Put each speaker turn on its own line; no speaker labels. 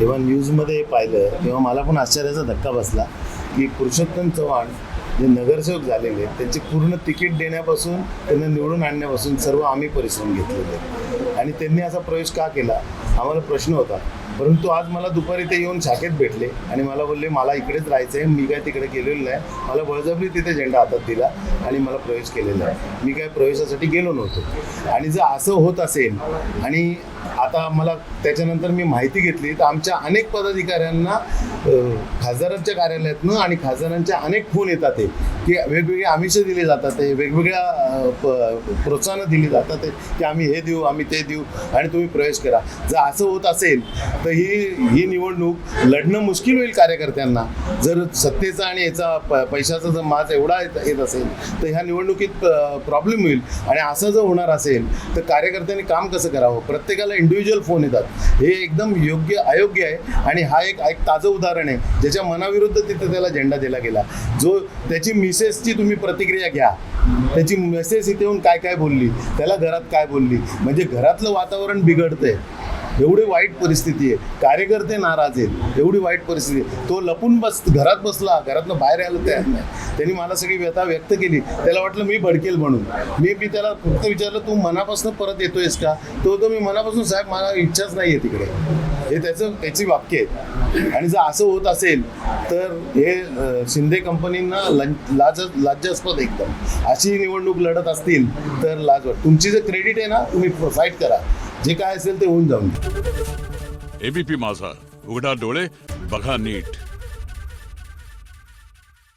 जेव्हा न्यूजमध्ये पाहिलं तेव्हा मला पण आश्चर्याचा धक्का बसला की पुरुषोत्तम चव्हाण जे नगरसेवक झालेले त्यांची पूर्ण तिकीट देण्यापासून त्यांना निवडून आणण्यापासून सर्व आम्ही परिश्रम घेतलेले आणि त्यांनी असा प्रवेश का केला आम्हाला प्रश्न होता. परंतु आज मला दुपारी ते येऊन शाखेत भेटले आणि मला बोलले मला इकडेच राहायचं आहे, मी काय तिकडे गेलेलो नाही, मला बळजबरी तिथे झेंडा हातात दिला आणि मला प्रवेश केलेला आहे, मी काय प्रवेशासाठी गेलो नव्हतो. आणि जर असं होत असेल आणि आता मला त्याच्यानंतर मी माहिती घेतली तर आमच्या अनेक पदाधिकाऱ्यांना खासदारांच्या कार्यालयातनं आणि खासदारांच्या अनेक फोन येतात ते की वेगवेगळे आमिषं दिले जातात, ते वेगवेगळ्या प्रोत्साहनं दिली जातात की आम्ही हे देऊ आम्ही ते देऊ आणि तुम्ही प्रवेश करा. जर असं होत असेल तर ही निवडणूक लढणं मुश्किल होईल कार्यकर्त्यांना. जर सत्तेचा आणि याचा पैशाचा जर माज एवढा येत असेल तर ह्या निवडणुकीत प्रॉब्लेम होईल. आणि असं जर होणार असेल तर कार्यकर्त्यांनी काम कसं करावं. प्रत्येकाला इंडिव्हिज्युअल फोन येतात, हे एकदम अयोग्य आहे. आणि हा एक ताजं उदाहरण आहे ज्याच्या मनाविरुद्ध तिथे त्याला झेंडा दिला गेला. जो त्याची मिसेसची तुम्ही प्रतिक्रिया घ्या, त्याची मेसेज इथे येऊन काय काय बोलली, त्याला घरात काय बोलली, म्हणजे घरातलं वातावरण बिघडतंय. एवढी वाईट परिस्थिती आहे, कार्यकर्ते नाराज आहेत, एवढी वाईट परिस्थिती आहे. तो लपून घरात बसला, घरातनं बाहेर यायला तयार नाही. त्यांनी मला सगळी व्यथा व्यक्त केली. त्याला वाटलं मी भडकेल म्हणून. मी त्याला फक्त विचारलं तू मनापासून परत येतोयस का. तो मी मनापासून साहेब मला इच्छाच नाही आहे तिकडे. हे त्याची वाक्य आहेत. आणि जर असं होत असेल तर हे शिंदे कंपनींना लाज्यास्पद एकदम. अशी निवडणूक लढत असतील तर लाज वाटते. तुमची जर क्रेडिट आहे ना तुम्ही फाईट करा, जे काय असेल ते होऊन जाऊन.
एबीपी माझा, उघडा डोळे बघा नीट.